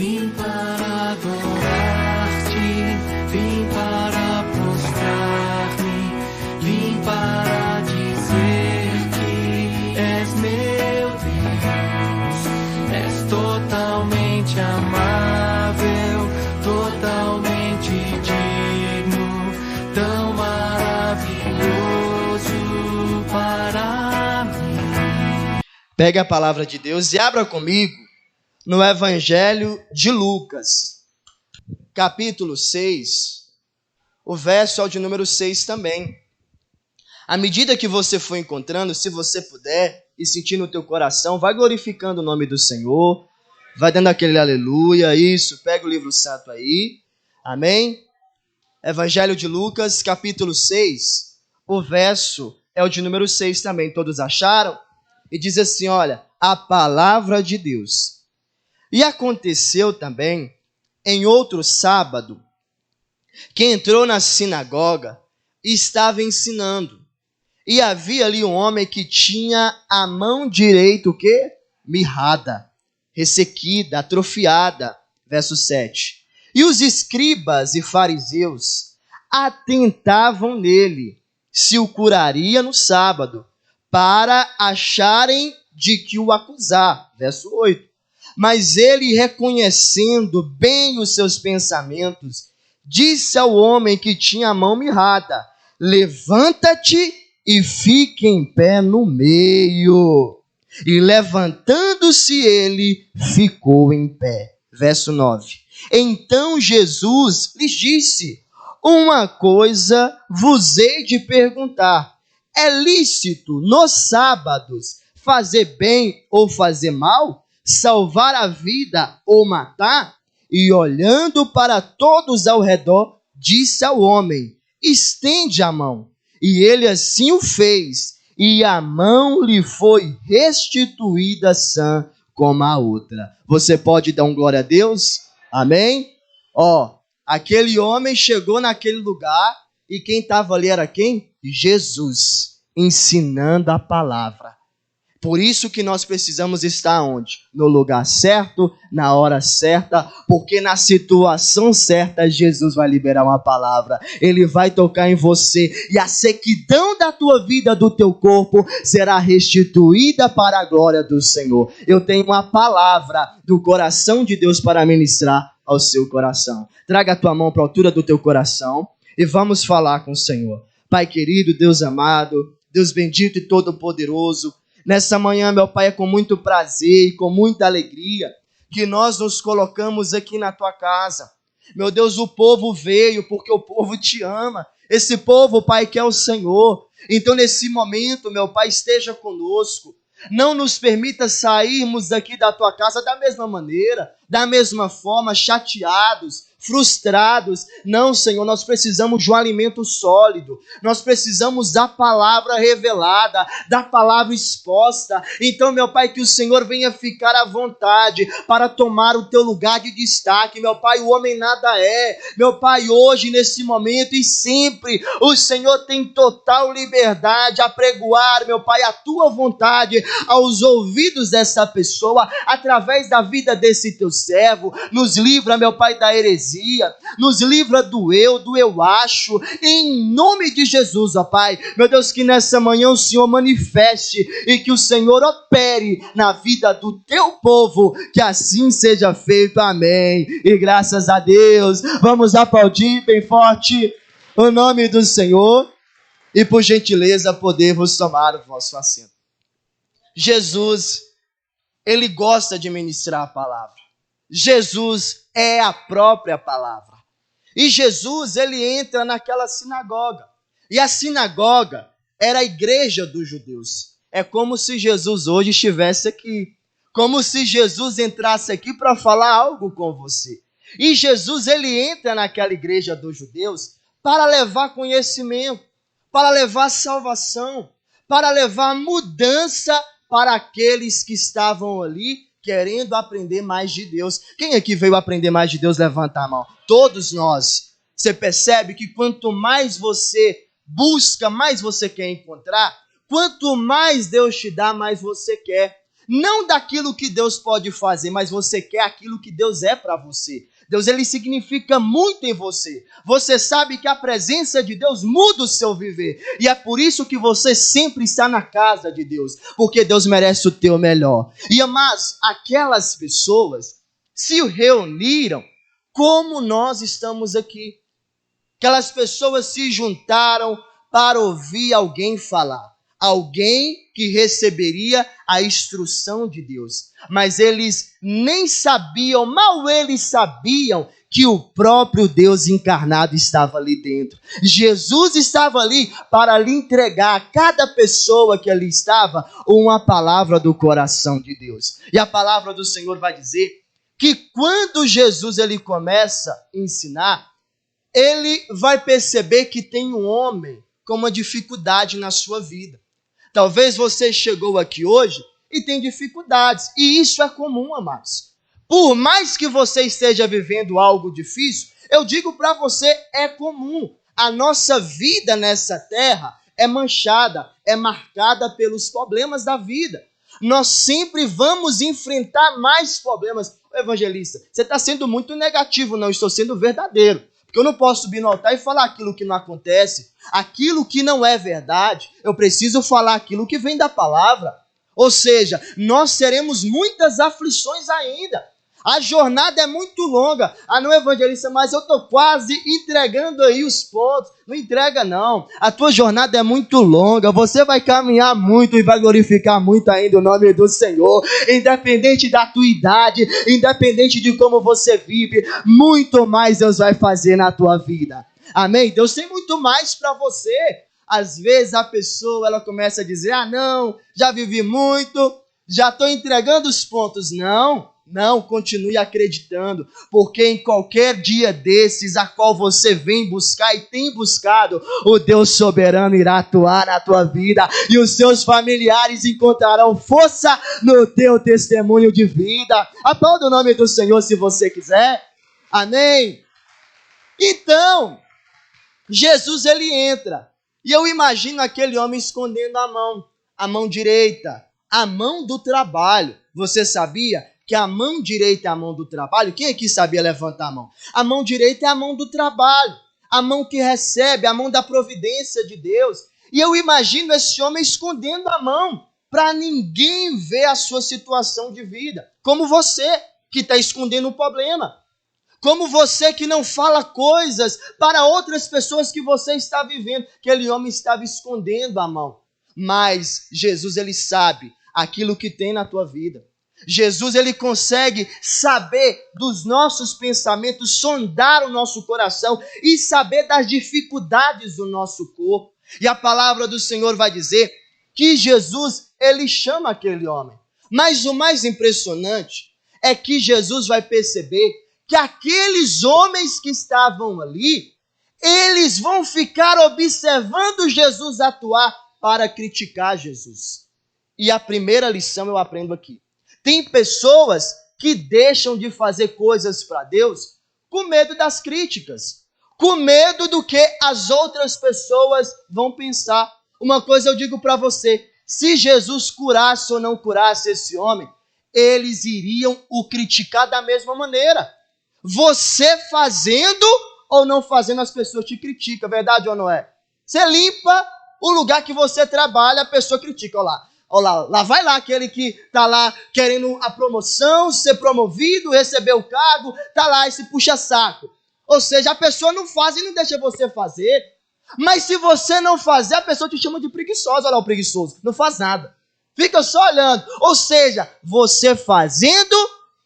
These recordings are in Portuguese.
Vim para adorar-te, vim para prostrar-me, vim para dizer que és meu Deus. És totalmente amável, totalmente digno, tão maravilhoso para mim. Pegue a palavra de Deus e abra comigo no Evangelho de Lucas, capítulo 6, o verso é o de número 6 também. À medida que você for encontrando, se você puder, e sentir no teu coração, vai glorificando o nome do Senhor, vai dando aquele aleluia, isso, pega o livro santo aí, amém? Evangelho de Lucas, capítulo 6, o verso é o de número 6 também, todos acharam? E diz assim, olha, a palavra de Deus. E aconteceu também, em outro sábado, que entrou na sinagoga e estava ensinando. E havia ali um homem que tinha a mão direita, o quê? Mirrada, ressequida, atrofiada. Verso 7. E os escribas e fariseus atentavam nele, se o curaria no sábado, para acharem de que o acusar. Verso 8. Mas ele, reconhecendo bem os seus pensamentos, disse ao homem que tinha a mão mirrada, levanta-te e fique em pé no meio. E levantando-se ele, ficou em pé. Verso 9. Então Jesus lhes disse, uma coisa vos hei de perguntar, é lícito nos sábados fazer bem ou fazer mal? Salvar a vida ou matar? E olhando para todos ao redor, disse ao homem, estende a mão. E ele assim o fez, e a mão lhe foi restituída sã como a outra. Você pode dar um glória a Deus? Amém? Aquele homem chegou naquele lugar, e quem estava ali era quem? Jesus, ensinando a palavra. Por isso que nós precisamos estar onde? No lugar certo, na hora certa, porque na situação certa Jesus vai liberar uma palavra. Ele vai tocar em você e a sequidão da tua vida, do teu corpo, será restituída para a glória do Senhor. Eu tenho uma palavra do coração de Deus para ministrar ao seu coração. Traga a tua mão para a altura do teu coração e vamos falar com o Senhor. Pai querido, Deus amado, Deus bendito e todo-poderoso, nessa manhã, meu Pai, é com muito prazer e com muita alegria que nós nos colocamos aqui na Tua casa. Meu Deus, o povo veio porque o povo Te ama. Esse povo, Pai, que é o Senhor. Então, nesse momento, meu Pai, esteja conosco. Não nos permita sairmos daqui da Tua casa da mesma maneira, da mesma forma, chateados, frustrados. Não, Senhor, nós precisamos de um alimento sólido. Nós precisamos da palavra revelada, da palavra exposta. Então, meu Pai, que o Senhor venha ficar à vontade para tomar o teu lugar de destaque. Meu Pai, o homem nada é. Meu Pai, hoje, nesse momento e sempre, o Senhor tem total liberdade a pregoar, meu Pai, a tua vontade aos ouvidos dessa pessoa, através da vida desse teu servo. Nos livra, meu Pai, da heresia, nos livra do eu acho, em nome de Jesus, ó Pai. Meu Deus, que nessa manhã o Senhor manifeste e que o Senhor opere na vida do teu povo, que assim seja feito, amém. E graças a Deus, vamos aplaudir bem forte o nome do Senhor e por gentileza poder-vos tomar o vosso assento. Jesus, Ele gosta de ministrar a palavra. Jesus é a própria palavra. E Jesus, ele entra naquela sinagoga. E a sinagoga era a igreja dos judeus. É como se Jesus hoje estivesse aqui. Como se Jesus entrasse aqui para falar algo com você. E Jesus, ele entra naquela igreja dos judeus para levar conhecimento, para levar salvação, para levar mudança para aqueles que estavam ali querendo aprender mais de Deus. Quem aqui veio aprender mais de Deus? Levanta a mão. Todos nós. Você percebe que quanto mais você busca, mais você quer encontrar. Quanto mais Deus te dá, mais você quer. não daquilo que Deus pode fazer, mas você quer aquilo que Deus é para você. Deus, ele significa muito em você. Você sabe que a presença de Deus muda o seu viver. E é por isso que você sempre está na casa de Deus. Porque Deus merece o teu melhor. E amados, aquelas pessoas se reuniram como nós estamos aqui. Aquelas pessoas se juntaram para ouvir alguém falar. Alguém que receberia a instrução de Deus. Mas eles nem sabiam, mal eles sabiam que o próprio Deus encarnado estava ali dentro. Jesus estava ali para lhe entregar a cada pessoa que ali estava uma palavra do coração de Deus. E a palavra do Senhor vai dizer que quando Jesus ele começa a ensinar, ele vai perceber que tem um homem com uma dificuldade na sua vida. Talvez você chegou aqui hoje e tem dificuldades. E isso é comum, amados. Por mais que você esteja vivendo algo difícil, eu digo para você, é comum. A nossa vida nessa terra é manchada, é marcada pelos problemas da vida. Nós sempre vamos enfrentar mais problemas. Evangelista, você está sendo muito negativo, não estou sendo verdadeiro. Porque eu não posso subir no altar e falar aquilo que não acontece, aquilo que não é verdade. Eu preciso falar aquilo que vem da palavra. Ou seja, nós teremos muitas aflições ainda. A jornada é muito longa. Ah, não, evangelista, mas eu estou quase entregando aí os pontos. Não entrega, não. A tua jornada é muito longa. Você vai caminhar muito e vai glorificar muito ainda o nome do Senhor. Independente da tua idade, independente de como você vive, muito mais Deus vai fazer na tua vida. Amém? Deus tem muito mais para você. Às vezes a pessoa ela começa a dizer, ah, não, já vivi muito, já estou entregando os pontos. Não, continue acreditando, porque em qualquer dia desses, a qual você vem buscar e tem buscado, o Deus soberano irá atuar na tua vida e os seus familiares encontrarão força no teu testemunho de vida. Aplauda o nome do Senhor se você quiser. Amém? Então, Jesus ele entra e eu imagino aquele homem escondendo a mão direita, a mão do trabalho. Você sabia que a mão direita é a mão do trabalho? Quem aqui sabia levantar a mão? A mão direita é a mão do trabalho, a mão que recebe, a mão da providência de Deus. E eu imagino esse homem escondendo a mão para ninguém ver a sua situação de vida. Como você que está escondendo o problema. Como você que não fala coisas para outras pessoas que você está vivendo. Aquele homem estava escondendo a mão. Mas Jesus, ele sabe aquilo que tem na tua vida. Jesus, ele consegue saber dos nossos pensamentos, sondar o nosso coração e saber das dificuldades do nosso corpo. E a palavra do Senhor vai dizer que Jesus, ele chama aquele homem. Mas o mais impressionante é que Jesus vai perceber que aqueles homens que estavam ali, eles vão ficar observando Jesus atuar para criticar Jesus. E a primeira lição eu aprendo aqui. Tem pessoas que deixam de fazer coisas para Deus com medo das críticas, com medo do que as outras pessoas vão pensar. Uma coisa eu digo para você, se Jesus curasse ou não curasse esse homem, eles iriam o criticar da mesma maneira. Você fazendo ou não fazendo, as pessoas te criticam, verdade ou não é? Você limpa o lugar que você trabalha, a pessoa critica, olha lá vai lá aquele que está lá querendo a promoção, ser promovido, receber o cargo, está lá esse puxa-saco. Ou seja, a pessoa não faz e não deixa você fazer. Mas se você não fazer, a pessoa te chama de preguiçosa. Olha lá o preguiçoso, não faz nada. Fica só olhando. Ou seja, você fazendo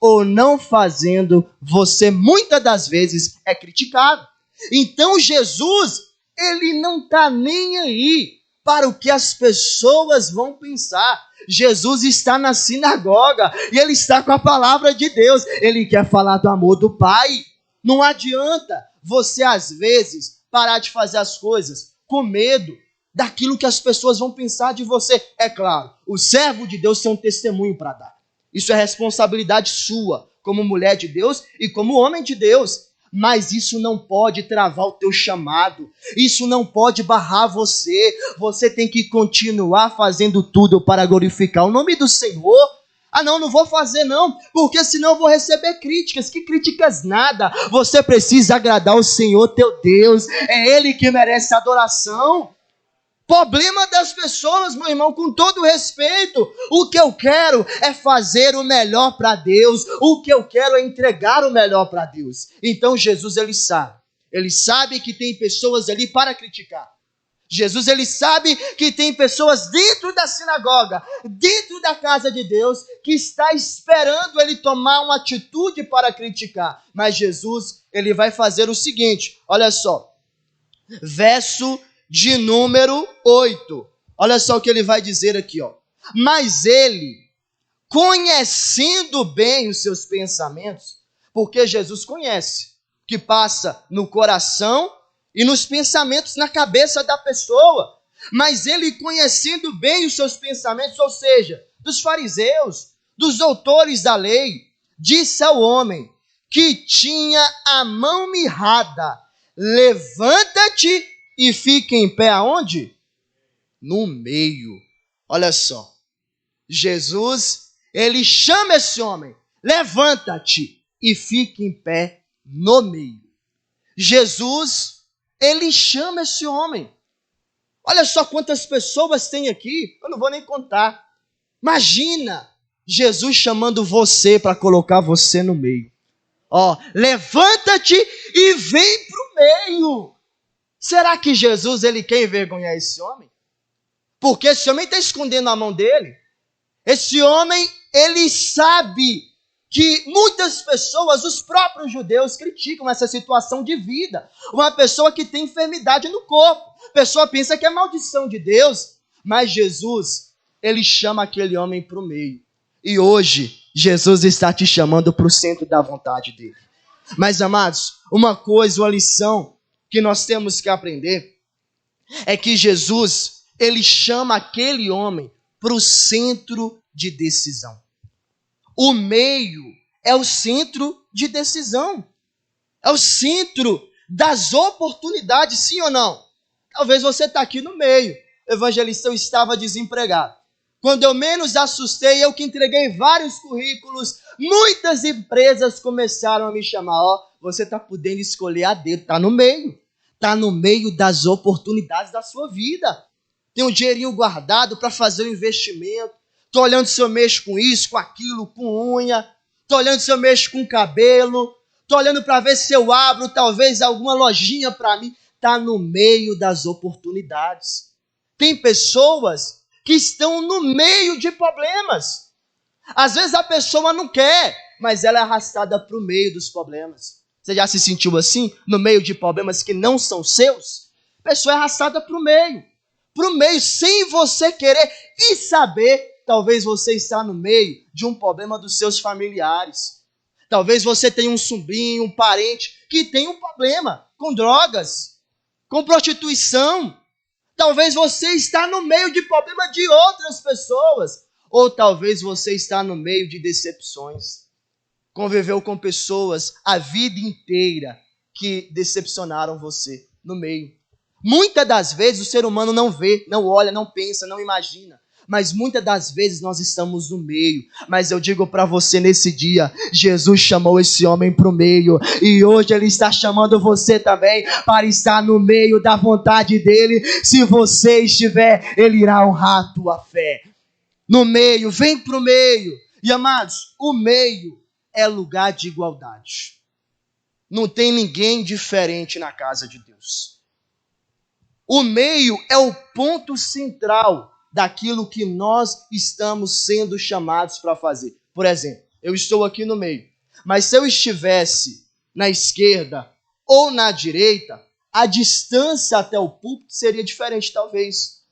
ou não fazendo, você muitas das vezes é criticado. Então Jesus, ele não está nem aí para o que as pessoas vão pensar. Jesus está na sinagoga e ele está com a palavra de Deus. Ele quer falar do amor do Pai. Não adianta você, às vezes, parar de fazer as coisas com medo daquilo que as pessoas vão pensar de você. É claro, o servo de Deus tem um testemunho para dar. Isso é responsabilidade sua, como mulher de Deus e como homem de Deus. Mas isso não pode travar o teu chamado. Isso não pode barrar você. Você tem que continuar fazendo tudo para glorificar o nome do Senhor. Ah, não vou fazer não, porque senão eu vou receber críticas. Que críticas nada. Você precisa agradar o Senhor teu Deus. É Ele que merece adoração. Problema das pessoas, meu irmão, com todo respeito. O que eu quero é fazer o melhor para Deus. O que eu quero é entregar o melhor para Deus. Então Jesus, ele sabe. Ele sabe que tem pessoas ali para criticar. Jesus, ele sabe que tem pessoas dentro da sinagoga, dentro da casa de Deus, que está esperando ele tomar uma atitude para criticar. Mas Jesus, ele vai fazer o seguinte, olha só, verso de número 8. Olha só o que ele vai dizer aqui, ó. Mas ele, conhecendo bem os seus pensamentos, porque Jesus conhece o que passa no coração e nos pensamentos na cabeça da pessoa. Mas ele, conhecendo bem os seus pensamentos, ou seja, dos fariseus, dos doutores da lei, disse ao homem que tinha a mão mirrada: levanta-te e fica em pé aonde? No meio. Olha só. Jesus, ele chama esse homem: levanta-te e fica em pé no meio. Jesus, ele chama esse homem. Olha só quantas pessoas tem aqui, eu não vou nem contar. Imagina Jesus chamando você para colocar você no meio. Ó, levanta-te e vem para o meio. Será que Jesus, ele quer envergonhar esse homem? Porque esse homem está escondendo a mão dele. Esse homem, ele sabe que muitas pessoas, os próprios judeus, criticam essa situação de vida. Uma pessoa que tem enfermidade no corpo. A pessoa pensa que é maldição de Deus. Mas Jesus, ele chama aquele homem para o meio. E hoje, Jesus está te chamando para o centro da vontade dele. Mas, amados, uma coisa, uma lição que nós temos que aprender é que Jesus, ele chama aquele homem para o centro de decisão. O meio é o centro de decisão. É o centro das oportunidades, sim ou não? Talvez você está aqui no meio. O evangelista, eu estava desempregado. Quando eu menos assustei, eu que entreguei vários currículos, muitas empresas começaram a me chamar. Ó, você está podendo escolher a dedo, está no meio. Está no meio das oportunidades da sua vida. Tem um dinheirinho guardado para fazer um investimento. Estou olhando se eu mexo com isso, com aquilo, com unha. Estou olhando se eu mexo com cabelo. Estou olhando para ver se eu abro talvez alguma lojinha para mim. Está no meio das oportunidades. Tem pessoas que estão no meio de problemas. Às vezes a pessoa não quer, mas ela é arrastada para o meio dos problemas. Você já se sentiu assim? No meio de problemas que não são seus? A pessoa é arrastada para o meio. Para o meio, sem você querer e saber. Talvez você está no meio de um problema dos seus familiares. Talvez você tenha um sobrinho, um parente que tem um problema com drogas, com prostituição. Talvez você está no meio de problema de outras pessoas. Ou talvez você está no meio de decepções. Conviveu com pessoas a vida inteira que decepcionaram você no meio. Muitas das vezes o ser humano não vê, não olha, não pensa, não imagina. Mas muitas das vezes nós estamos no meio. Mas eu digo para você nesse dia, Jesus chamou esse homem para o meio. E hoje ele está chamando você também para estar no meio da vontade dele. Se você estiver, ele irá honrar a tua fé. No meio, vem para o meio. E amados, o meio é lugar de igualdade. Não tem ninguém diferente na casa de Deus. O meio é o ponto central daquilo que nós estamos sendo chamados para fazer. Por exemplo, eu estou aqui no meio, mas se eu estivesse na esquerda ou na direita, a distância até o púlpito seria diferente, talvez.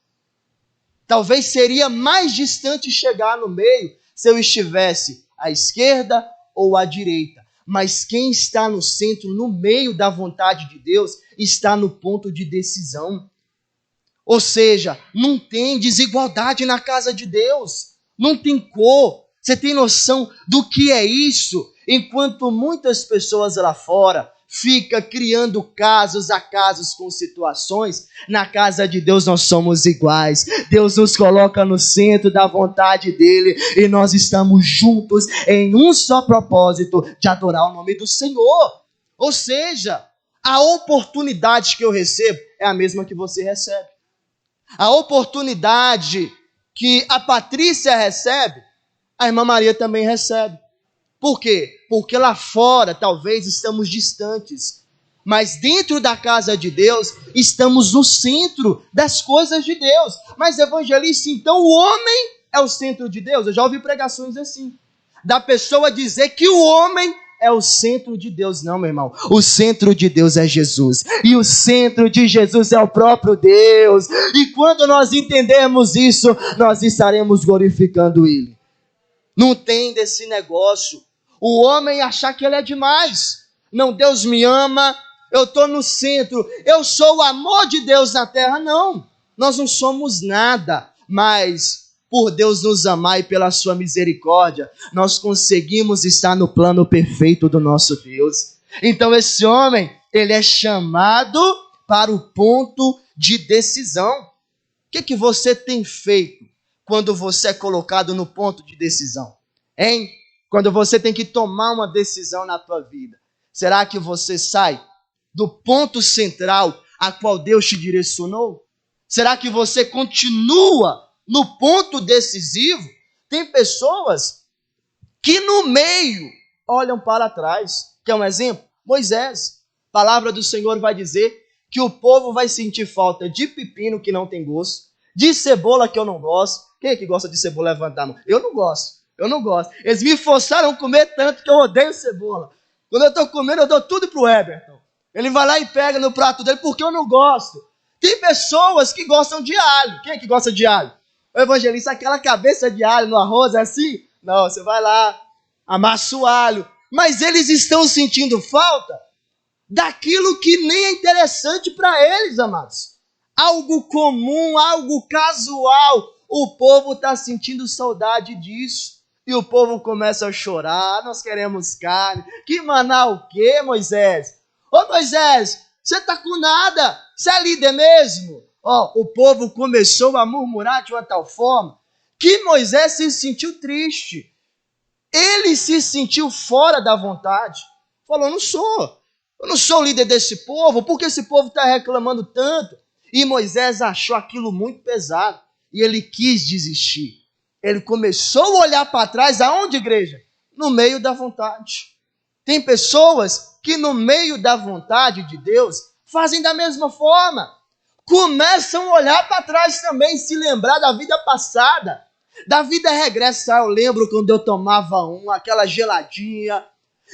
Talvez seria mais distante chegar no meio se eu estivesse à esquerda ou à direita. Mas quem está no centro, no meio da vontade de Deus, está no ponto de decisão. Ou seja, não tem desigualdade na casa de Deus. Não tem cor. Você tem noção do que é isso? Enquanto muitas pessoas lá fora fica criando casos a casos com situações, na casa de Deus nós somos iguais. Deus nos coloca no centro da vontade dele e nós estamos juntos em um só propósito, de adorar o nome do Senhor. Ou seja, a oportunidade que eu recebo é a mesma que você recebe. A oportunidade que a Patrícia recebe, a irmã Maria também recebe. Por quê? Porque lá fora talvez estamos distantes, mas dentro da casa de Deus estamos no centro das coisas de Deus. Mas evangelista, então o homem é o centro de Deus? Eu já ouvi pregações assim, da pessoa dizer que o homem é o centro de Deus. Não, meu irmão, o centro de Deus é Jesus, e o centro de Jesus é o próprio Deus, e quando nós entendermos isso, nós estaremos glorificando Ele. Não tem desse negócio, o homem achar que ele é demais. Não, Deus me ama, eu estou no centro, eu sou o amor de Deus na terra. Não, nós não somos nada, mas por Deus nos amar e pela sua misericórdia, nós conseguimos estar no plano perfeito do nosso Deus. Então esse homem, ele é chamado para o ponto de decisão. O que você tem feito quando você é colocado no ponto de decisão? Hein? Quando você tem que tomar uma decisão na tua vida, será que você sai do ponto central a qual Deus te direcionou? Será que você continua no ponto decisivo? Tem pessoas que no meio olham para trás. Quer um exemplo? Moisés. A palavra do Senhor vai dizer que o povo vai sentir falta de pepino que não tem gosto, de cebola que eu não gosto. Quem é que gosta de cebola? Levanta a mão. Eu não gosto. Eles me forçaram a comer tanto que eu odeio cebola. Quando eu estou comendo, eu dou tudo pro Everton. Ele vai lá e pega no prato dele porque eu não gosto. Tem pessoas que gostam de alho. Quem é que gosta de alho? O evangelista, aquela cabeça de alho no arroz é assim? Não, você vai lá, amassa o alho. Mas eles estão sentindo falta daquilo que nem é interessante para eles, amados. Algo comum, algo casual. O povo está sentindo saudade disso. E o povo começa a chorar. Nós queremos carne. Que maná o quê, Moisés? Ô Moisés, você está com nada. Você é líder mesmo? O povo começou a murmurar de uma tal forma que Moisés se sentiu triste. Ele se sentiu fora da vontade. Falou, eu não sou o líder desse povo, porque esse povo está reclamando tanto. E Moisés achou aquilo muito pesado e ele quis desistir. Ele começou a olhar para trás, aonde, igreja? No meio da vontade. Tem pessoas que no meio da vontade de Deus fazem da mesma forma. Começam a olhar para trás também, se lembrar da vida passada, da vida regressa. Eu lembro quando eu tomava aquela geladinha.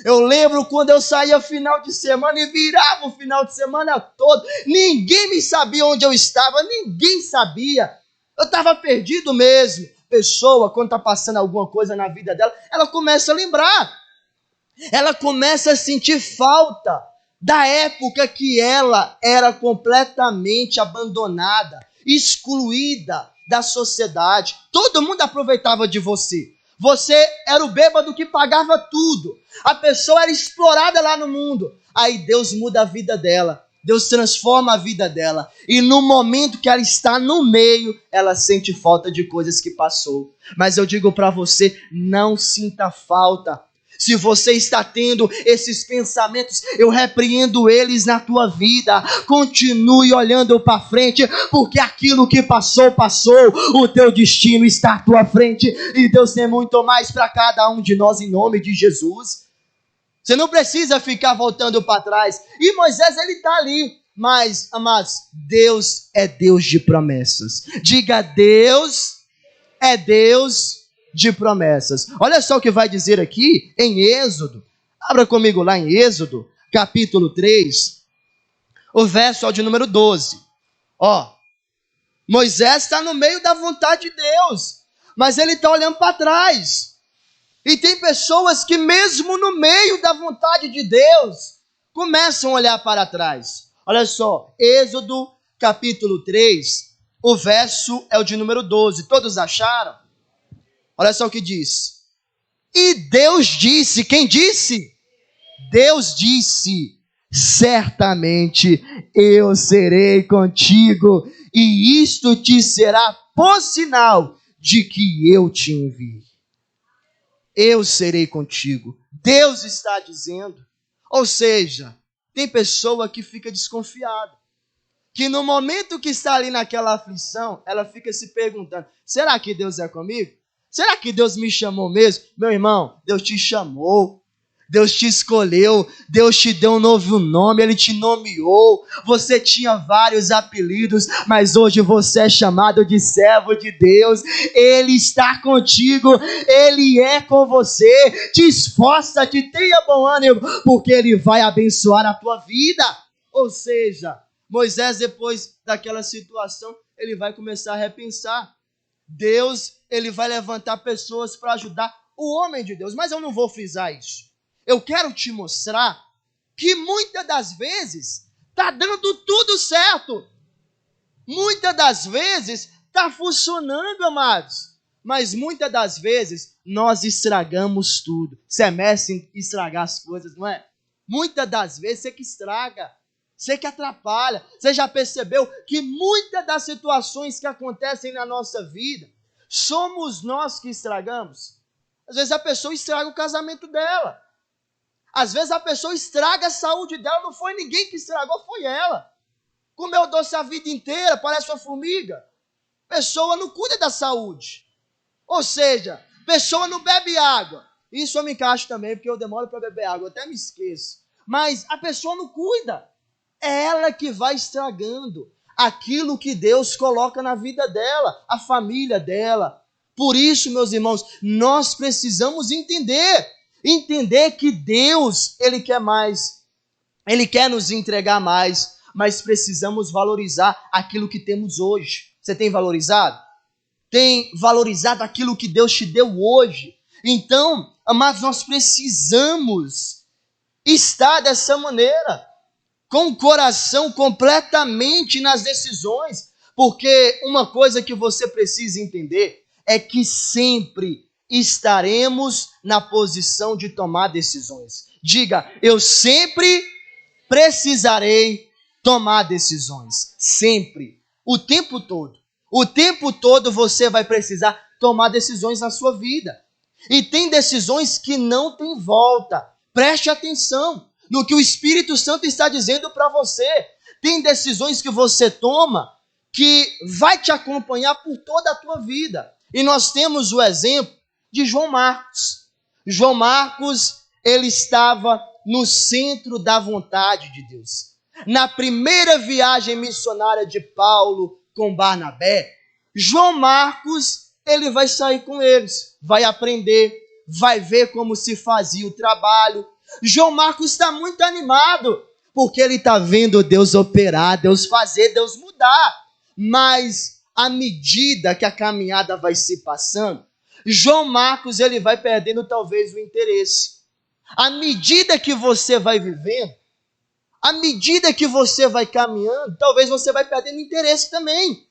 Eu lembro quando eu saía final de semana e virava o final de semana todo. Ninguém me sabia onde eu estava, ninguém sabia. Eu estava perdido mesmo. Pessoa, quando está passando alguma coisa na vida dela, ela começa a lembrar. Ela começa a sentir falta da época que ela era completamente abandonada, excluída da sociedade. Todo mundo aproveitava de você. Você era o bêbado que pagava tudo. A pessoa era explorada lá no mundo. Aí Deus muda a vida dela. Deus transforma a vida dela. E no momento que ela está no meio, ela sente falta de coisas que passou. Mas eu digo para você, não sinta falta. Se você está tendo esses pensamentos, eu repreendo eles na tua vida. Continue olhando para frente, porque aquilo que passou, passou. O teu destino está à tua frente. E Deus tem muito mais para cada um de nós, em nome de Jesus. Você não precisa ficar voltando para trás. E Moisés, ele está ali. Mas, amados, Deus é Deus de promessas. Diga, Deus é Deus de promessas. Olha só o que vai dizer aqui em Êxodo. Abra comigo lá em Êxodo, capítulo 3, o verso de número 12. Moisés está no meio da vontade de Deus, mas ele está olhando para trás. E tem pessoas que mesmo no meio da vontade de Deus, começam a olhar para trás. Olha só, Êxodo capítulo 3, o verso é o de número 12. Todos acharam? Olha só o que diz. E Deus disse, quem disse? Deus disse, certamente eu serei contigo, e isto te será por sinal de que eu te enviei. Eu serei contigo. Deus está dizendo. Ou seja, tem pessoa que fica desconfiada, que no momento que está ali naquela aflição, ela fica se perguntando, será que Deus é comigo? Será que Deus me chamou mesmo? Meu irmão, Deus te chamou, Deus te escolheu, Deus te deu um novo nome, Ele te nomeou. Você tinha vários apelidos, mas hoje você é chamado de servo de Deus. Ele está contigo, Ele é com você. Te esforça, te tenha bom ânimo, porque Ele vai abençoar a tua vida. Ou seja, Moisés, depois daquela situação, ele vai começar a repensar. Deus, ele vai levantar pessoas para ajudar o homem de Deus. Mas eu não vou frisar isso. Eu quero te mostrar que muitas das vezes está dando tudo certo. Muitas das vezes está funcionando, amados. Mas muitas das vezes nós estragamos tudo. Você é mestre em estragar as coisas, não é? Muitas das vezes você que estraga. Você que atrapalha. Você já percebeu que muitas das situações que acontecem na nossa vida, somos nós que estragamos? Às vezes a pessoa estraga o casamento dela. Às vezes a pessoa estraga a saúde dela. Não foi ninguém que estragou, foi ela. Comeu doce a vida inteira, parece uma formiga. Pessoa não cuida da saúde. Ou seja, pessoa não bebe água. Isso eu me encaixo também, porque eu demoro para beber água, eu até me esqueço. Mas a pessoa não cuida. É ela que vai estragando aquilo que Deus coloca na vida dela, a família dela. Por isso, meus irmãos, nós precisamos entender que Deus, Ele quer mais, Ele quer nos entregar mais, mas precisamos valorizar aquilo que temos hoje. Você tem valorizado? Tem valorizado aquilo que Deus te deu hoje? Então, amados, nós precisamos estar dessa maneira, com o coração completamente nas decisões, porque uma coisa que você precisa entender é que sempre estaremos na posição de tomar decisões. Diga, eu sempre precisarei tomar decisões. Sempre. O tempo todo. O tempo todo você vai precisar tomar decisões na sua vida. E tem decisões que não tem volta. Preste atenção no que o Espírito Santo está dizendo para você. Tem decisões que você toma que vai te acompanhar por toda a tua vida. E nós temos o exemplo de João Marcos. João Marcos, ele estava no centro da vontade de Deus. Na primeira viagem missionária de Paulo com Barnabé, João Marcos, ele vai sair com eles, vai aprender, vai ver como se fazia o trabalho. João Marcos está muito animado, porque ele está vendo Deus operar, Deus fazer, Deus mudar. Mas, à medida que a caminhada vai se passando, João Marcos, ele vai perdendo talvez o interesse. À medida que você vai vivendo, à medida que você vai caminhando, talvez você vai perdendo interesse também.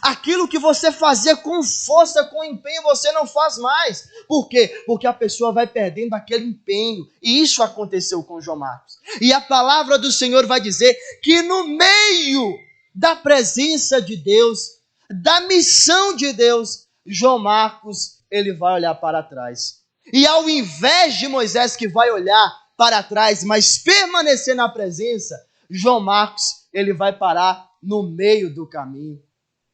Aquilo que você fazia com força, com empenho, você não faz mais. Por quê? Porque a pessoa vai perdendo aquele empenho. E isso aconteceu com João Marcos. E a palavra do Senhor vai dizer que no meio da presença de Deus, da missão de Deus, João Marcos, ele vai olhar para trás. E ao invés de Moisés, que vai olhar para trás, mas permanecer na presença, João Marcos, ele vai parar no meio do caminho.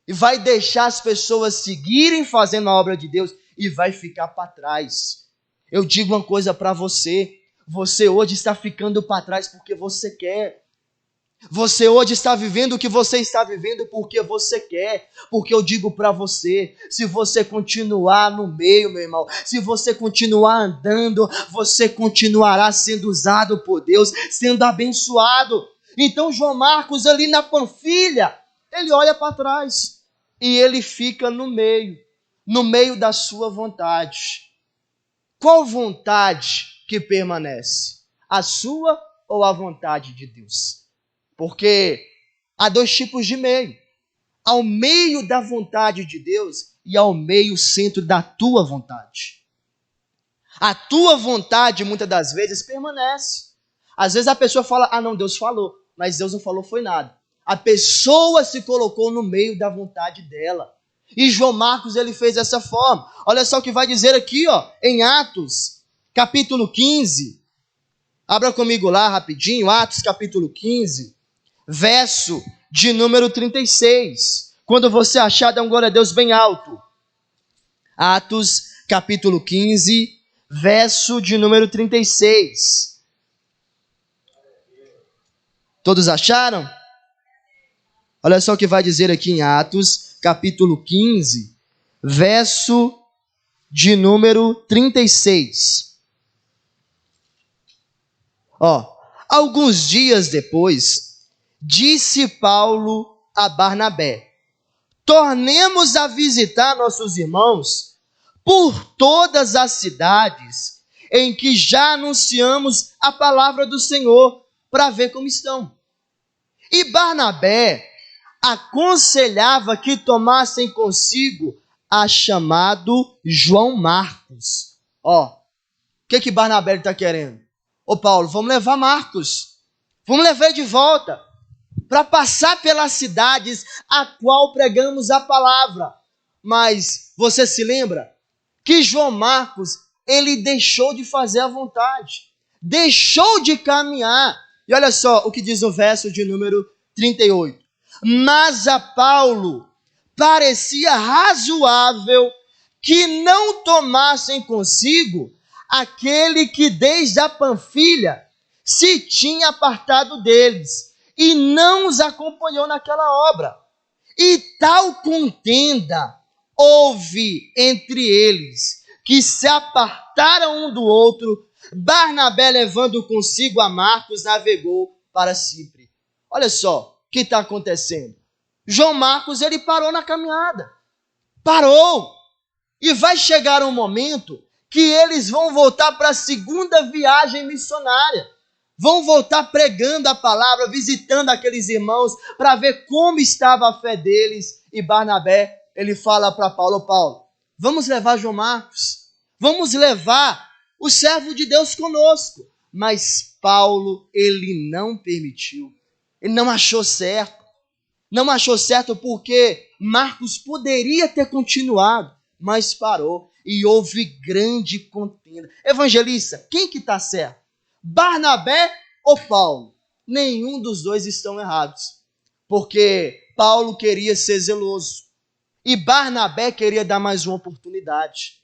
E vai deixar as pessoas seguirem fazendo a obra de Deus e vai ficar para trás. Eu digo uma coisa para você. Você hoje está ficando para trás porque você quer. Você hoje está vivendo o que você está vivendo porque você quer. Porque eu digo para você, se você continuar no meio, meu irmão, se você continuar andando, você continuará sendo usado por Deus, sendo abençoado. Então João Marcos ali na Panfilha, ele olha para trás. E ele fica no meio da sua vontade. Qual vontade que permanece? A sua ou a vontade de Deus? Porque há dois tipos de meio. Ao meio da vontade de Deus e ao meio centro da tua vontade. A tua vontade, muitas das vezes, permanece. Às vezes a pessoa fala, ah não, Deus falou, mas Deus não falou foi nada. A pessoa se colocou no meio da vontade dela. E João Marcos, ele fez dessa forma. Olha só o que vai dizer aqui, ó, em Atos, capítulo 15. Abra comigo lá rapidinho, Atos capítulo 15, verso de número 36. Quando você achar, dá um glória a Deus bem alto. Atos capítulo 15, verso de número 36. Todos acharam? Olha só o que vai dizer aqui em Atos capítulo 15, verso de número 36. Alguns dias depois, disse Paulo a Barnabé: tornemos a visitar nossos irmãos por todas as cidades em que já anunciamos a palavra do Senhor, para ver como estão. E Barnabé aconselhava que tomassem consigo a chamado João Marcos. O que Barnabé está querendo? Ô Paulo, vamos levar Marcos. Vamos levar ele de volta para passar pelas cidades a qual pregamos a palavra. Mas você se lembra que João Marcos, ele deixou de fazer a vontade. Deixou de caminhar. E olha só o que diz o verso de número 38. Mas a Paulo parecia razoável que não tomassem consigo aquele que desde a Panfilha se tinha apartado deles e não os acompanhou naquela obra. E tal contenda houve entre eles, que se apartaram um do outro. Barnabé, levando consigo a Marcos, navegou para Chipre. Olha só o que está acontecendo. João Marcos, ele parou na caminhada. Parou. E vai chegar um momento que eles vão voltar para a segunda viagem missionária. Vão voltar pregando a palavra, visitando aqueles irmãos, para ver como estava a fé deles. E Barnabé, ele fala para Paulo: Paulo, vamos levar João Marcos. Vamos levar o servo de Deus conosco. Mas Paulo, ele não permitiu. Ele não achou certo. Não achou certo porque Marcos poderia ter continuado, mas parou. E houve grande contenda. Evangelista, quem que está certo? Barnabé ou Paulo? Nenhum dos dois estão errados. Porque Paulo queria ser zeloso. E Barnabé queria dar mais uma oportunidade.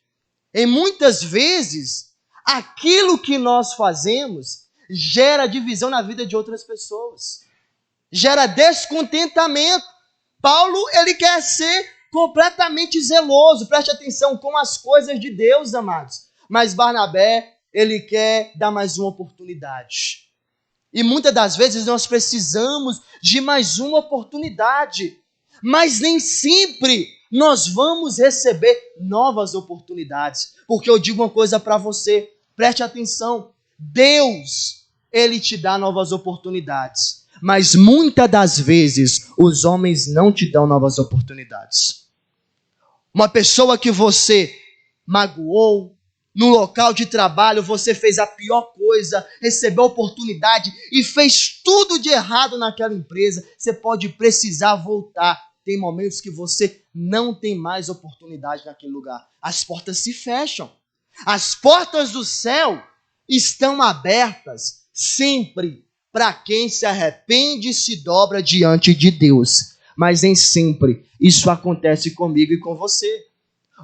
E muitas vezes, aquilo que nós fazemos gera divisão na vida de outras pessoas. Gera descontentamento. Paulo, ele quer ser completamente zeloso, preste atenção, com as coisas de Deus, amados. Mas Barnabé, ele quer dar mais uma oportunidade. E muitas das vezes nós precisamos de mais uma oportunidade. Mas nem sempre nós vamos receber novas oportunidades. Porque eu digo uma coisa para você, preste atenção. Deus, ele te dá novas oportunidades. Mas muitas das vezes os homens não te dão novas oportunidades. Uma pessoa que você magoou, no local de trabalho você fez a pior coisa, recebeu a oportunidade e fez tudo de errado naquela empresa, você pode precisar voltar. Tem momentos que você não tem mais oportunidade naquele lugar. As portas se fecham. As portas do céu estão abertas sempre para quem se arrepende e se dobra diante de Deus. Mas nem sempre isso acontece comigo e com você.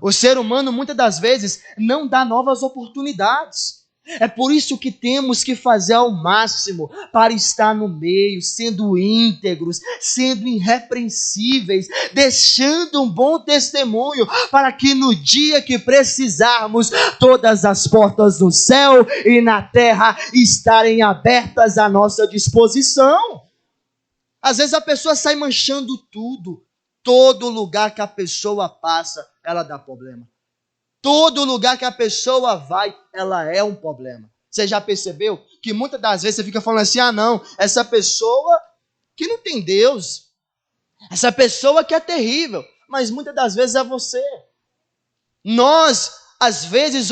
O ser humano, muitas das vezes, não dá novas oportunidades. É por isso que temos que fazer ao máximo para estar no meio, sendo íntegros, sendo irrepreensíveis, deixando um bom testemunho, para que no dia que precisarmos, todas as portas do céu e na terra estarem abertas à nossa disposição. Às vezes a pessoa sai manchando tudo. Todo lugar que a pessoa passa, ela dá problema. Todo lugar que a pessoa vai, ela é um problema. Você já percebeu que muitas das vezes você fica falando assim, ah não, essa pessoa que não tem Deus, essa pessoa que é terrível, mas muitas das vezes é você. Nós, às vezes,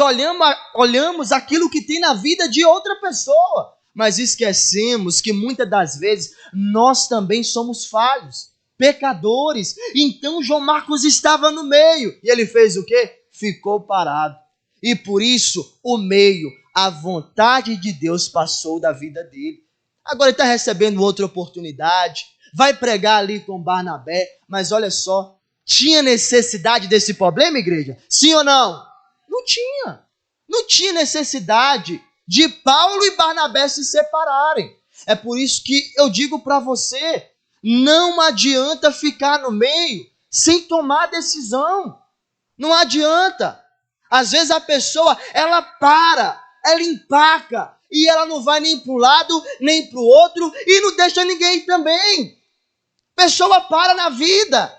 olhamos aquilo que tem na vida de outra pessoa, mas esquecemos que muitas das vezes nós também somos falhos, pecadores. Então João Marcos estava no meio e ele fez o quê? Ficou parado. E por isso o meio, a vontade de Deus passou da vida dele. Agora ele está recebendo outra oportunidade, vai pregar ali com Barnabé, mas olha só, tinha necessidade desse problema, igreja? Sim ou não? Não tinha. Não tinha necessidade de Paulo e Barnabé se separarem. É por isso que eu digo para você, não adianta ficar no meio sem tomar decisão. Não adianta. Às vezes a pessoa, ela para, ela empaca, e ela não vai nem para um lado, nem para o outro, e não deixa ninguém também. A pessoa para na vida.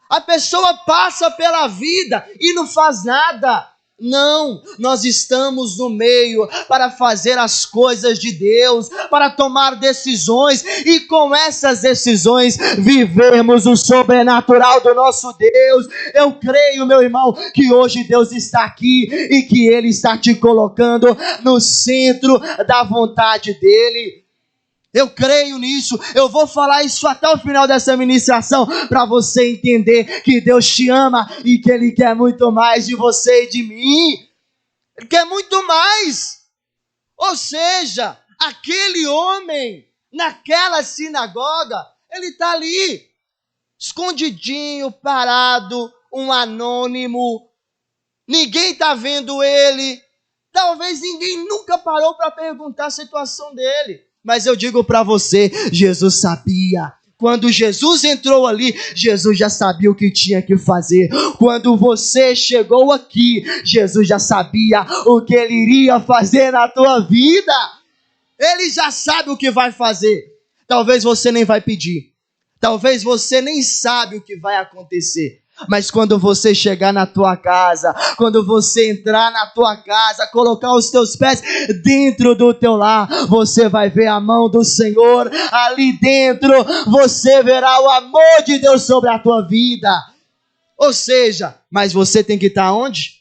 A pessoa passa pela vida e não faz nada. Não, nós estamos no meio para fazer as coisas de Deus, para tomar decisões e com essas decisões vivermos o sobrenatural do nosso Deus. Eu creio, meu irmão, que hoje Deus está aqui e que Ele está te colocando no centro da vontade dEle. Eu creio nisso, eu vou falar isso até o final dessa ministração, para você entender que Deus te ama e que Ele quer muito mais de você e de mim. Ele quer muito mais. Ou seja, aquele homem, naquela sinagoga, ele está ali, escondidinho, parado, um anônimo, ninguém está vendo ele, talvez ninguém nunca parou para perguntar a situação dele. Mas eu digo para você, Jesus sabia. Quando Jesus entrou ali, Jesus já sabia o que tinha que fazer. Quando você chegou aqui, Jesus já sabia o que Ele iria fazer na tua vida. Ele já sabe o que vai fazer. Talvez você nem vai pedir. Talvez você nem sabe o que vai acontecer. Mas quando você chegar na tua casa, quando você entrar na tua casa, colocar os teus pés dentro do teu lar, você vai ver a mão do Senhor ali dentro, você verá o amor de Deus sobre a tua vida. Ou seja, mas você tem que estar onde?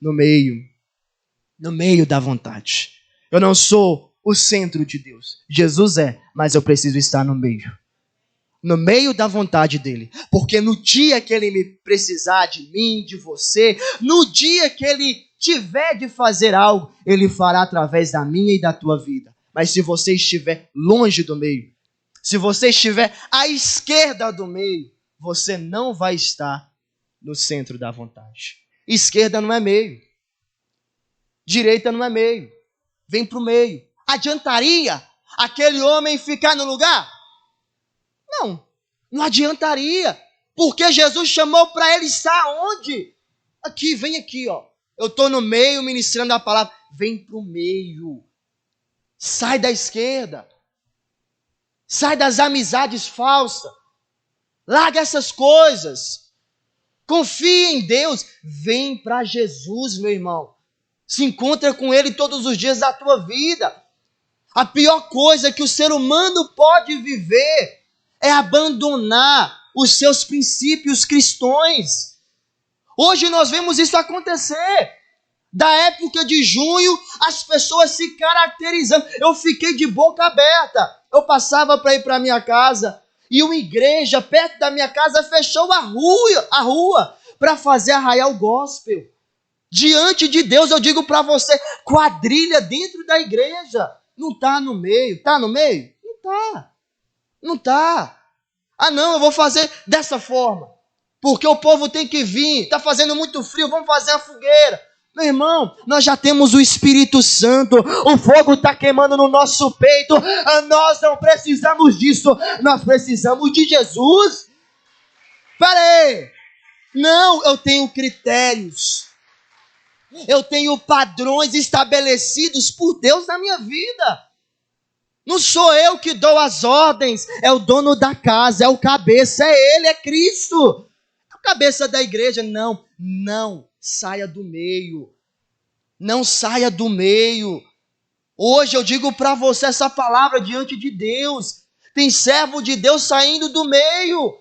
No meio da vontade. Eu não sou o centro de Deus, Jesus é, mas eu preciso estar no meio da vontade dele, porque no dia que ele me precisar de mim, de você, no dia que ele tiver de fazer algo, ele fará através da minha e da tua vida. Mas se você estiver longe do meio, se você estiver à esquerda do meio, você não vai estar no centro da vontade. Esquerda não é meio, direita não é meio, vem para o meio. Adiantaria aquele homem ficar no lugar? Não adiantaria, porque Jesus chamou para ele estar onde? Aqui, vem aqui, ó. Eu estou no meio ministrando a palavra, vem para o meio, sai da esquerda, sai das amizades falsas, larga essas coisas, confia em Deus, vem para Jesus, meu irmão, se encontra com Ele todos os dias da tua vida. A pior coisa que o ser humano pode viver é abandonar os seus princípios cristãos. Hoje nós vemos isso acontecer. Da época de junho, as pessoas se caracterizando. Eu fiquei de boca aberta. Eu passava para ir para minha casa e uma igreja perto da minha casa fechou a rua para fazer arraial gospel. Diante de Deus, eu digo para você, quadrilha dentro da igreja. Não está no meio. Está no meio? Não está. Não está. Ah não, eu vou fazer dessa forma, porque o povo tem que vir, está fazendo muito frio, vamos fazer a fogueira. Meu irmão, nós já temos o Espírito Santo, o fogo está queimando no nosso peito, nós não precisamos disso, nós precisamos de Jesus. Peraí, não, eu tenho critérios, eu tenho padrões estabelecidos por Deus na minha vida. Não sou eu que dou as ordens, é o dono da casa, é o cabeça, é Ele, é Cristo. É o cabeça da igreja. Não saia do meio. Não saia do meio. Hoje eu digo para você essa palavra diante de Deus. Tem servo de Deus saindo do meio.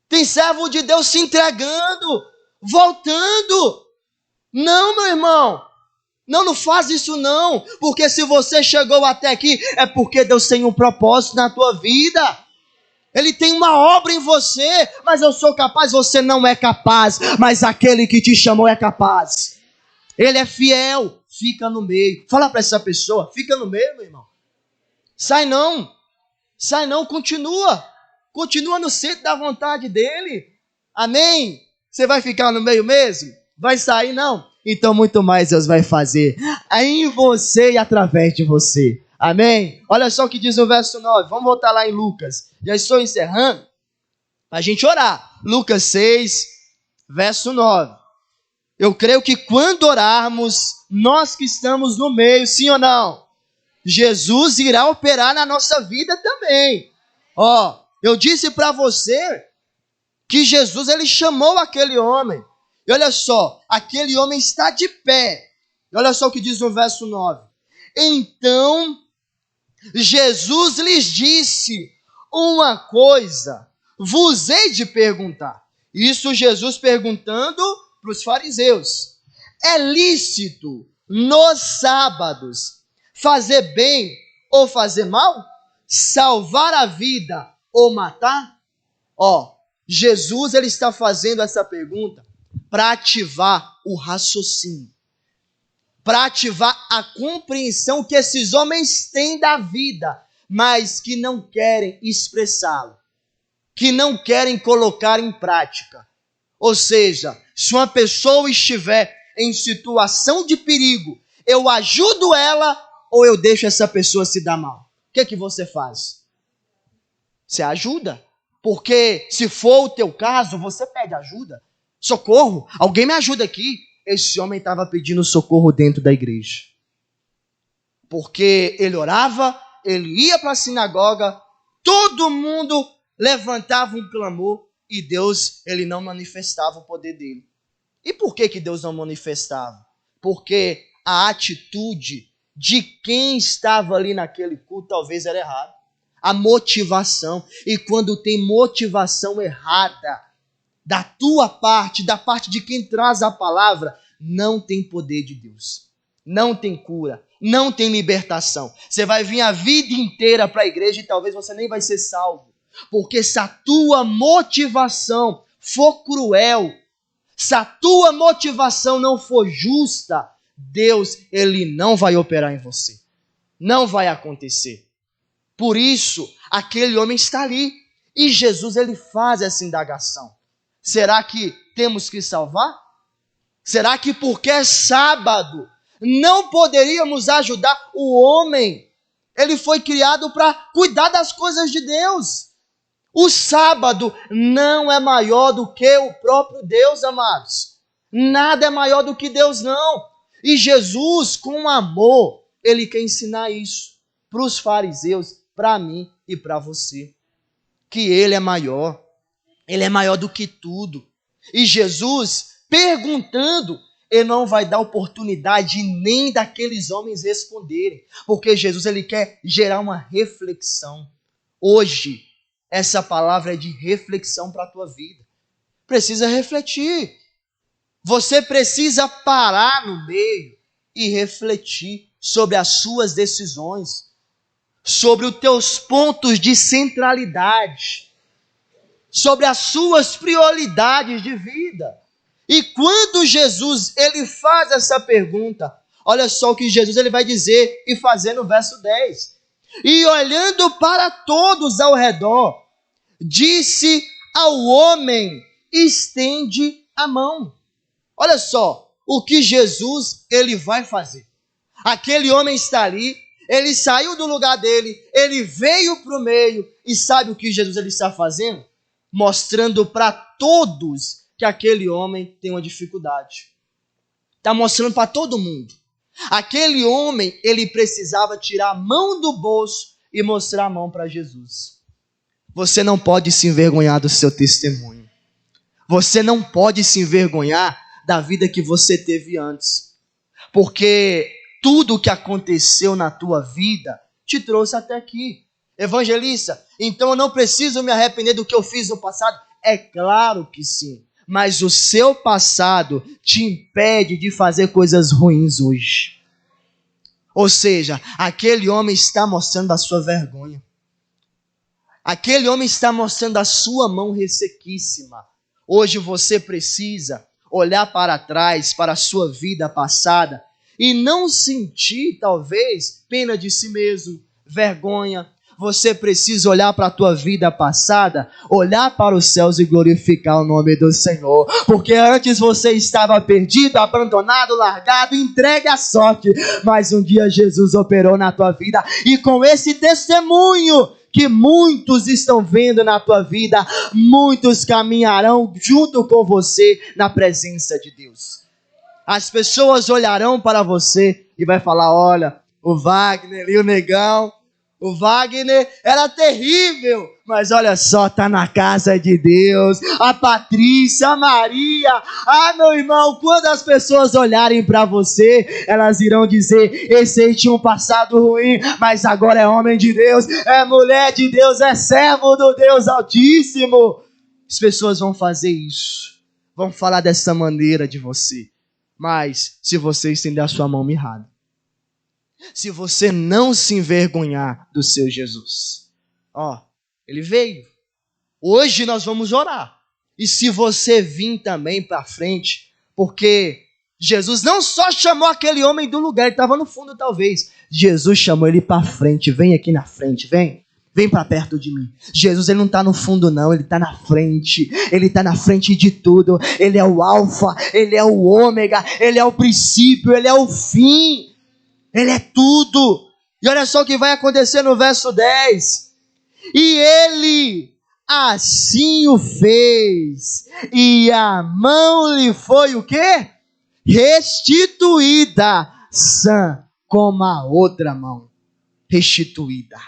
Tem servo de Deus se entregando, voltando. Não, meu irmão. Não faz isso não, porque se você chegou até aqui, é porque Deus tem um propósito na tua vida. Ele tem uma obra em você, mas eu sou capaz, você não é capaz, mas aquele que te chamou é capaz. Ele é fiel, fica no meio. Fala para essa pessoa, fica no meio, meu irmão. Sai não, continua no centro da vontade dele. Amém? Você vai ficar no meio mesmo? Vai sair não? Então muito mais Deus vai fazer em você e através de você. Amém? Olha só o que diz o verso 9. Vamos voltar lá em Lucas. Já estou encerrando. Para a gente orar. Lucas 6, verso 9. Eu creio que quando orarmos, nós que estamos no meio, sim ou não? Jesus irá operar na nossa vida também. Eu disse para você que Jesus, ele chamou aquele homem. E olha só, aquele homem está de pé. E olha só o que diz no verso 9. Então, Jesus lhes disse, uma coisa vos hei de perguntar. Isso Jesus perguntando para os fariseus. É lícito nos sábados fazer bem ou fazer mal? Salvar a vida ou matar? Jesus, ele está fazendo essa pergunta para ativar o raciocínio, para ativar a compreensão que esses homens têm da vida, mas que não querem expressá-lo, que não querem colocar em prática. Ou seja, se uma pessoa estiver em situação de perigo, eu ajudo ela ou eu deixo essa pessoa se dar mal? O que você faz? Você ajuda. Porque se for o teu caso, você pede ajuda. Socorro, alguém me ajuda aqui. Esse homem estava pedindo socorro dentro da igreja. Porque ele orava, ele ia para a sinagoga, todo mundo levantava um clamor e Deus, ele não manifestava o poder dele. E por que Deus não manifestava? Porque a atitude de quem estava ali naquele culto talvez era errada. A motivação. E quando tem motivação errada da tua parte, da parte de quem traz a palavra, não tem poder de Deus. Não tem cura, não tem libertação. Você vai vir a vida inteira para a igreja e talvez você nem vai ser salvo. Porque se a tua motivação for cruel, se a tua motivação não for justa, Deus, ele não vai operar em você. Não vai acontecer. Por isso, aquele homem está ali. E Jesus, ele faz essa indagação. Será que temos que salvar? Será que porque é sábado, não poderíamos ajudar o homem? Ele foi criado para cuidar das coisas de Deus. O sábado não é maior do que o próprio Deus, amados. Nada é maior do que Deus, não. E Jesus, com amor, ele quer ensinar isso para os fariseus, para mim e para você. Que ele é maior do que tudo. E Jesus, perguntando, ele não vai dar oportunidade nem daqueles homens responderem. Porque Jesus, ele quer gerar uma reflexão. Hoje, essa palavra é de reflexão para a tua vida. Precisa refletir. Você precisa parar no meio e refletir sobre as suas decisões, sobre os teus pontos de centralidade, sobre as suas prioridades de vida. E quando Jesus, ele faz essa pergunta, olha só o que Jesus, ele vai dizer e fazer no verso 10. E olhando para todos ao redor, disse ao homem, estende a mão. Olha só o que Jesus, ele vai fazer. Aquele homem está ali, ele saiu do lugar dele, ele veio para o meio, e sabe o que Jesus, ele está fazendo? Mostrando para todos que aquele homem tem uma dificuldade. Está mostrando para todo mundo. Aquele homem, ele precisava tirar a mão do bolso e mostrar a mão para Jesus. Você não pode se envergonhar do seu testemunho. Você não pode se envergonhar da vida que você teve antes. Porque tudo o que aconteceu na tua vida te trouxe até aqui. Evangelista, então eu não preciso me arrepender do que eu fiz no passado? É claro que sim. mas o seu passado te impede de fazer coisas ruins hoje. Ou seja, aquele homem está mostrando a sua vergonha. Aquele homem está mostrando a sua mão ressequíssima. Hoje você precisa olhar para trás, para a sua vida passada, e não sentir, talvez, pena de si mesmo, vergonha. Você precisa olhar para a tua vida passada, olhar para os céus e glorificar o nome do Senhor. Porque antes você estava perdido, abandonado, largado, entregue à sorte. Mas um dia Jesus operou na tua vida. E com esse testemunho que muitos estão vendo na tua vida, muitos caminharão junto com você na presença de Deus. As pessoas olharão para você e vai falar: olha, o Wagner e o Negão, o Wagner era terrível, mas olha só, tá na casa de Deus. A Patrícia, a Maria, meu irmão, quando as pessoas olharem para você, elas irão dizer: esse aí tinha um passado ruim, mas agora é homem de Deus, é mulher de Deus, é servo do Deus Altíssimo. As pessoas vão fazer isso, vão falar dessa maneira de você. Mas se você estender a sua mão mirrada, se você não se envergonhar do seu Jesus, ele veio. Hoje nós vamos orar. E se você vir também para frente, porque Jesus não só chamou aquele homem do lugar, ele estava no fundo talvez. Jesus chamou ele para frente. Vem aqui na frente, vem para perto de mim. Jesus, ele não está no fundo não, ele está na frente. Ele está na frente de tudo. Ele é o alfa, ele é o ômega, ele é o princípio, ele é o fim. Ele é tudo. E olha só o que vai acontecer no verso 10. E ele assim o fez. E a mão lhe foi o quê? Restituída, sã como a outra mão. Restituída.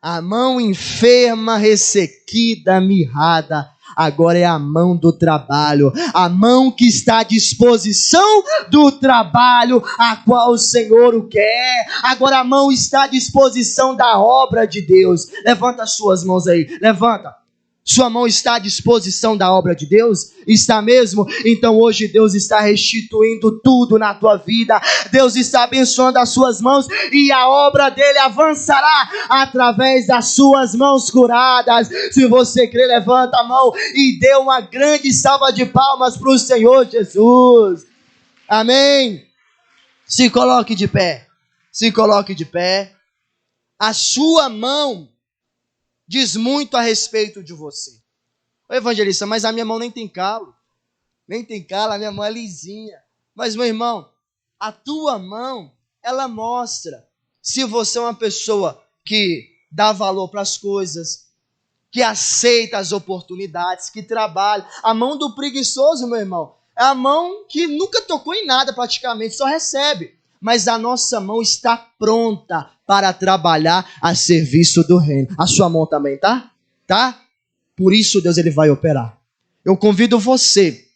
A mão enferma, ressequida, mirrada, agora é a mão do trabalho, a mão que está à disposição do trabalho, a qual o Senhor o quer. Agora a mão está à disposição da obra de Deus. Levanta as suas mãos aí, levanta. Sua mão está à disposição da obra de Deus? Está mesmo? Então hoje Deus está restituindo tudo na tua vida. Deus está abençoando as suas mãos e a obra dele avançará através das suas mãos curadas. Se você crê, levanta a mão e dê uma grande salva de palmas para o Senhor Jesus. Amém? Se coloque de pé. Se coloque de pé. A sua mão diz muito a respeito de você. Ô evangelista, mas a minha mão nem tem calo. Nem tem calo, a minha mão é lisinha. Mas, meu irmão, a tua mão, ela mostra se você é uma pessoa que dá valor para as coisas, que aceita as oportunidades, que trabalha. A mão do preguiçoso, meu irmão, é a mão que nunca tocou em nada praticamente, só recebe. Mas a nossa mão está pronta para trabalhar a serviço do reino. A sua mão também tá? Tá? Por isso Deus ele vai operar. Eu convido você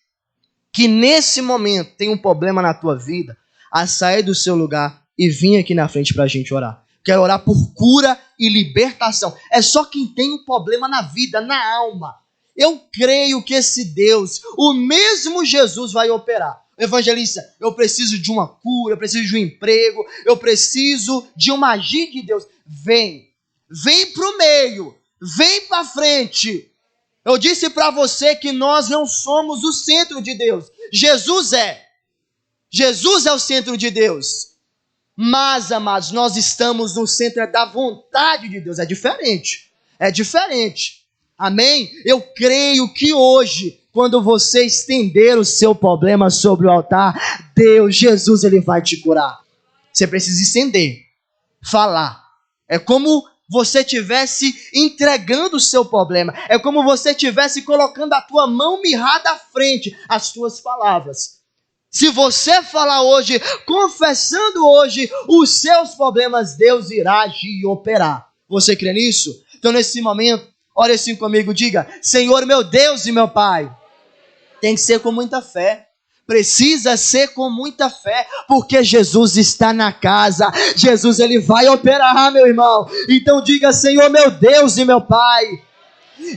que nesse momento tem um problema na tua vida a sair do seu lugar e vir aqui na frente para a gente orar. Quero orar por cura e libertação. É só quem tem um problema na vida, na alma. Eu creio que esse Deus, o mesmo Jesus, vai operar. Evangelista, eu preciso de uma cura, eu preciso de um emprego, eu preciso de uma agir de Deus. Vem para o meio, vem para frente. Eu disse para você que nós não somos o centro de Deus. Jesus é o centro de Deus. Mas, amados, nós estamos no centro da vontade de Deus. É diferente. Amém? Eu creio que hoje, quando você estender o seu problema sobre o altar, Deus, Jesus, ele vai te curar. Você precisa estender, falar. É como você estivesse entregando o seu problema. É como você estivesse colocando a tua mão mirrada à frente, as tuas palavras. Se você falar hoje, confessando hoje os seus problemas, Deus irá agir e operar. Você crê nisso? Então, nesse momento, ore assim comigo, diga: Senhor, meu Deus e meu Pai. Tem que ser com muita fé. Precisa ser com muita fé, porque Jesus está na casa. Jesus, ele vai operar, meu irmão. Então diga: Senhor, meu Deus e meu Pai,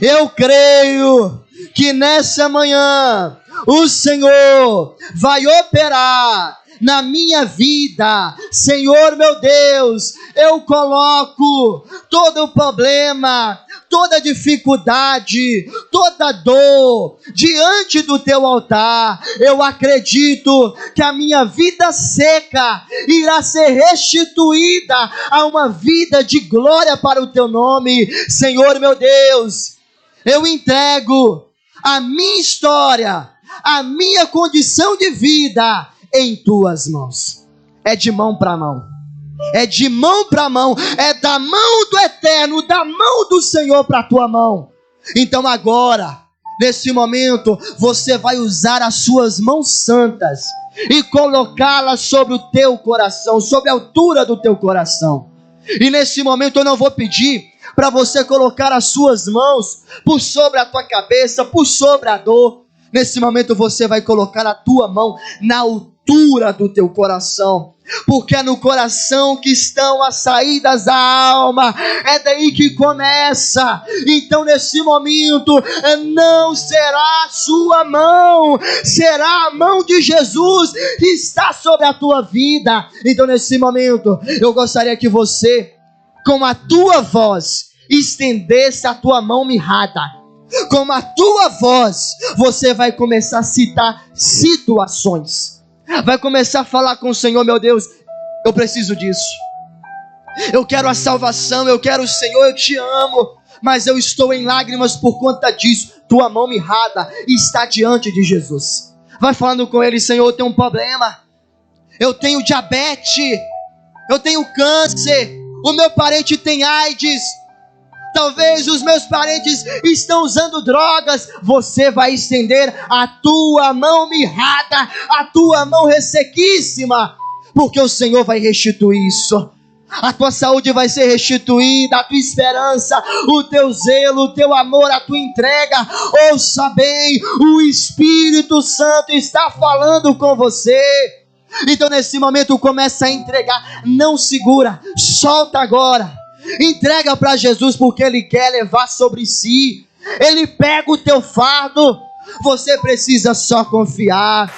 eu creio que nessa manhã o Senhor vai operar na minha vida. Senhor meu Deus, eu coloco todo o problema, toda dificuldade, toda dor diante do teu altar. Eu acredito que a minha vida seca irá ser restituída a uma vida de glória para o teu nome. Senhor meu Deus, eu entrego a minha história, a minha condição de vida em tuas mãos. É de mão para mão. É de mão para mão. É da mão do Eterno, da mão do Senhor para a tua mão. Então agora, nesse momento, você vai usar as suas mãos santas e colocá-las sobre o teu coração, sobre a altura do teu coração. E nesse momento eu não vou pedir para você colocar as suas mãos por sobre a tua cabeça, por sobre a dor. Nesse momento você vai colocar a tua mão na altura do teu coração, porque é no coração que estão as saídas da alma, é daí que começa. Então nesse momento não será a sua mão, será a mão de Jesus que está sobre a tua vida. Então nesse momento eu gostaria que você, com a tua voz, estendesse a tua mão mirrada. Com a tua voz, você vai começar a citar situações. Vai começar a falar com o Senhor: meu Deus, eu preciso disso. Eu quero a salvação, eu quero o Senhor, eu te amo, mas eu estou em lágrimas por conta disso. Tua mão mirrada está diante de Jesus. Vai falando com Ele: Senhor, eu tenho um problema. Eu tenho diabetes, eu tenho câncer, o meu parente tem AIDS. Talvez os meus parentes estão usando drogas. Você vai estender a tua mão mirrada, a tua mão ressequíssima, porque o Senhor vai restituir isso. A tua saúde vai ser restituída, a tua esperança, o teu zelo, o teu amor, a tua entrega. Ouça bem, o Espírito Santo está falando com você. Então nesse momento começa a entregar. Não segura, solta agora. Entrega para Jesus, porque Ele quer levar sobre si. Ele pega o teu fardo. Você precisa só confiar.